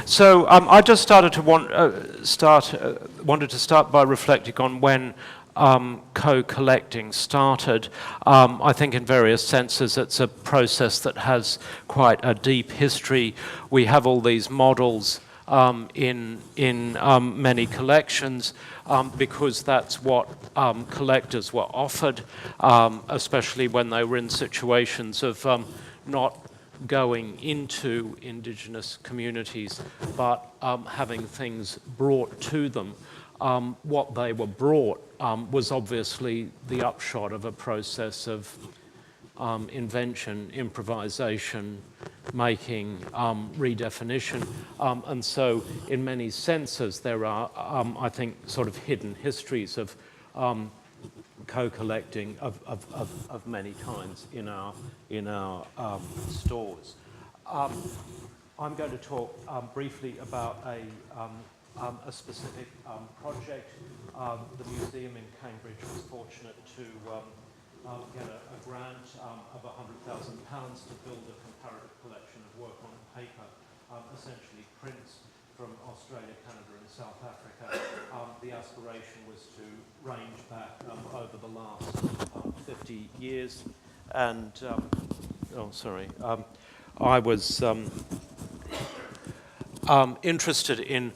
So I just started to wanted to start by reflecting on when co-collecting started. I think in various senses it's a process that has quite a deep history. We have all these models in many collections because that's what collectors were offered, especially when they were in situations of not going into indigenous communities, but having things brought to them. What they were brought was obviously the upshot of a process of invention, improvisation, making, redefinition. And so in many senses there are, I think, sort of hidden histories of co-collecting of many kinds in our stores. I'm going to talk briefly about a specific project. The museum in Cambridge was fortunate to get a grant of £100,000 to build a comparative collection of work on paper, essentially prints from Australia, Canada and South Africa. The aspiration was to range back over the last 50 years. And, I was interested in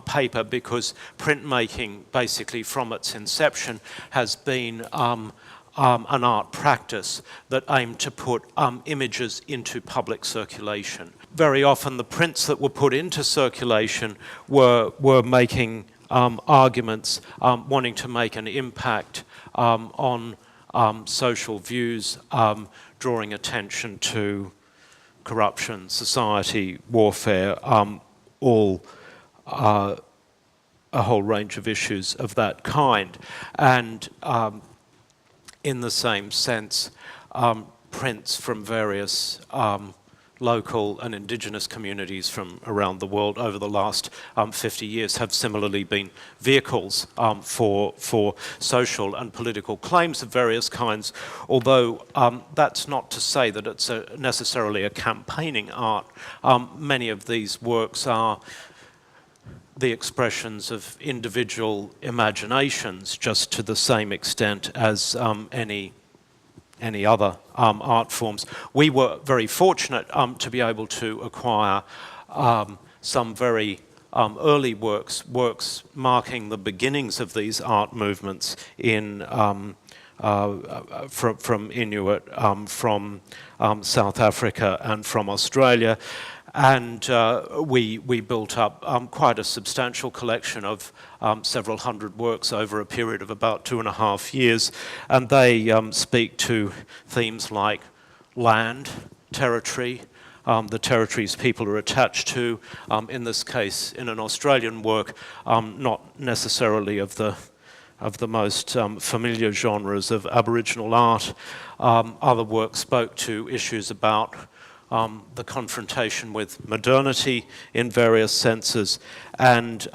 paper because printmaking, basically from its inception, has been an art practice that aimed to put images into public circulation. Very often the prints that were put into circulation were making arguments, wanting to make an impact on social views, drawing attention to corruption, society, warfare, all a whole range of issues of that kind. And in the same sense, prints from various local and indigenous communities from around the world over the last 50 years have similarly been vehicles for social and political claims of various kinds, although that's not to say that it's necessarily a campaigning art. Many of these works are the expressions of individual imaginations just to the same extent as any other art forms. We were very fortunate to be able to acquire some very early works marking the beginnings of these art movements in from Inuit, from South Africa and from Australia. And we built up quite a substantial collection of several hundred works over a period of about 2.5 years. And they speak to themes like land, territory, the territories people are attached to, in this case, in an Australian work, not necessarily of the most familiar genres of Aboriginal art. Other works spoke to issues about the confrontation with modernity in various senses, and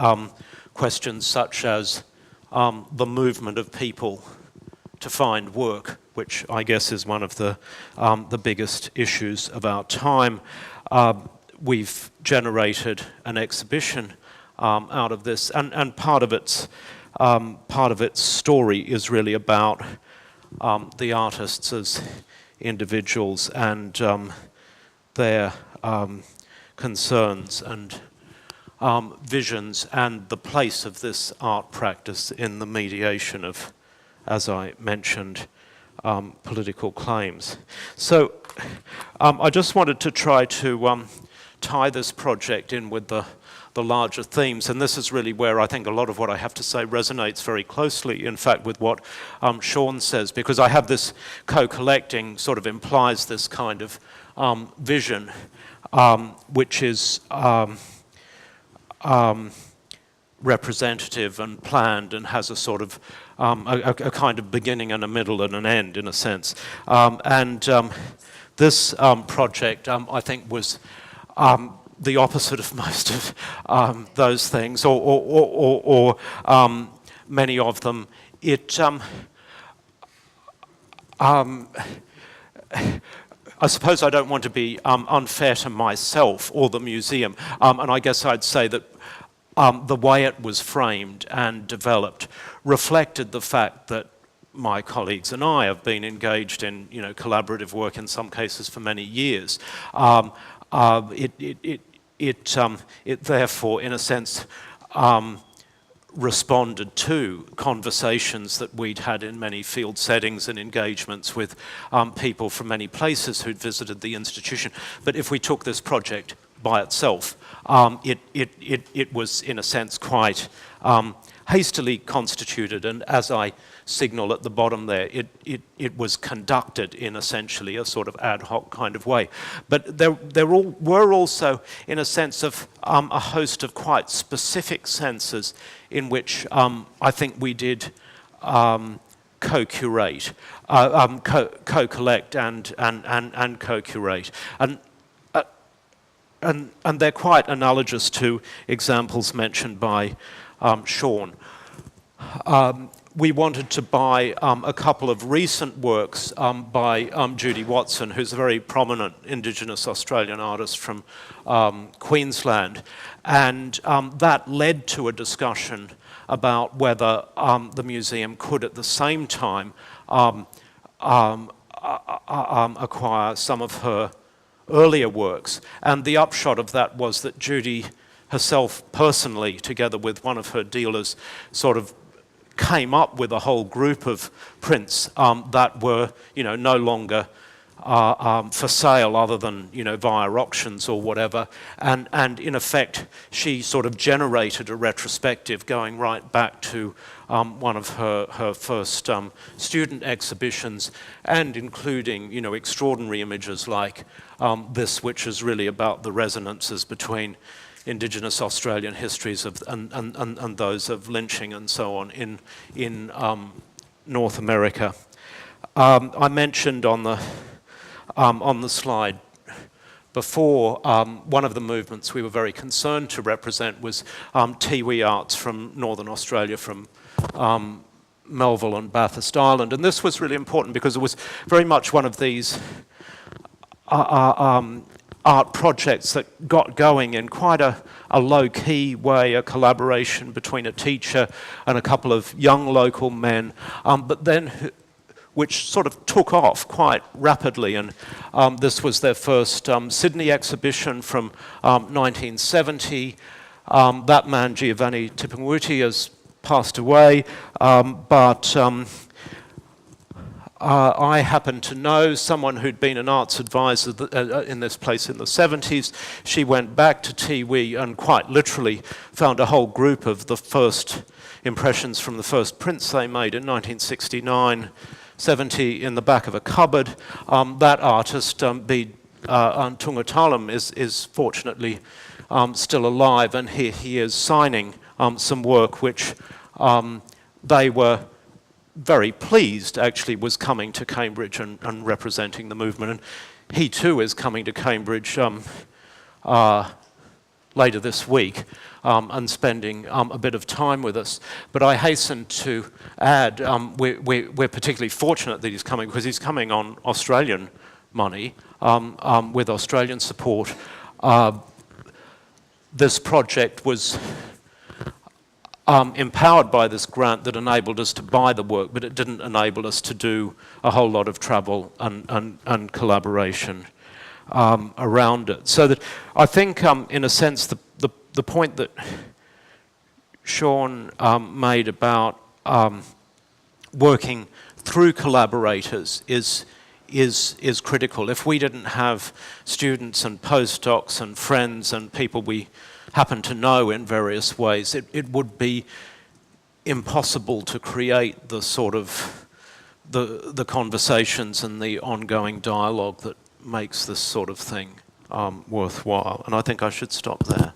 questions such as the movement of people to find work, which I guess is one of the biggest issues of our time. We've generated an exhibition out of this, and part of its story is really about the artists as individuals and their concerns and visions, and the place of this art practice in the mediation of, as I mentioned, political claims. So I just wanted to try to tie this project in with the larger themes, and this is really where I think a lot of what I have to say resonates very closely, in fact, with what Sean says, because I have this co-collecting sort of implies this kind of vision, which is representative and planned and has a sort of a kind of beginning and a middle and an end, in a sense. This project, I think, was the opposite of most of those things, or many of them. I suppose I don't want to be unfair to myself or the museum, and I guess I'd say that the way it was framed and developed reflected the fact that my colleagues and I have been engaged in, collaborative work in some cases for many years. It therefore, in a sense, responded to conversations that we'd had in many field settings and engagements with people from many places who'd visited the institution. But if we took this project by itself, it was, in a sense, quite hastily constituted, and as I signal at the bottom there, it was conducted in essentially a sort of ad hoc kind of way. But there were also, in a sense, of a host of quite specific senses in which I think we did co-curate, co-collect and co-curate. And they're quite analogous to examples mentioned by Sean. We wanted to buy a couple of recent works by Judy Watson, who's a very prominent Indigenous Australian artist from Queensland. And that led to a discussion about whether the museum could at the same time acquire some of her earlier works. And the upshot of that was that Judy herself personally, together with one of her dealers, sort of came up with a whole group of prints that were, no longer for sale other than, via auctions or whatever. And in effect, she sort of generated a retrospective going right back to one of her first student exhibitions, and including, extraordinary images like this, which is really about the resonances between Indigenous Australian histories and those of lynching and so on in North America. I mentioned on the slide before, one of the movements we were very concerned to represent was Tiwi arts from Northern Australia, from Melville and Bathurst Island. And this was really important because it was very much one of these art projects that got going in quite a low-key way, a collaboration between a teacher and a couple of young local men, but then which sort of took off quite rapidly. And this was their first Sydney exhibition from 1970. That man, Giovanni Tipungwuti, has passed away, but I happen to know someone who'd been an arts advisor in this place in the 70s. She went back to Tiwi and quite literally found a whole group of the first impressions from the first prints they made in 1969, 70 in the back of a cupboard. That artist, Tungatalam, is fortunately still alive, and here he is signing some work which they were very pleased actually was coming to Cambridge and representing the movement. And he too is coming to Cambridge later this week and spending a bit of time with us. But I hasten to add, we're particularly fortunate that he's coming because he's coming on Australian money with Australian support. This project was empowered by this grant that enabled us to buy the work, but it didn't enable us to do a whole lot of travel and collaboration around it. So that I think, in a sense, the point that Sean made about working through collaborators is critical. If we didn't have students and postdocs and friends and people we happen to know in various ways, it would be impossible to create the sort of the conversations and the ongoing dialogue that makes this sort of thing worthwhile. And I think I should stop there.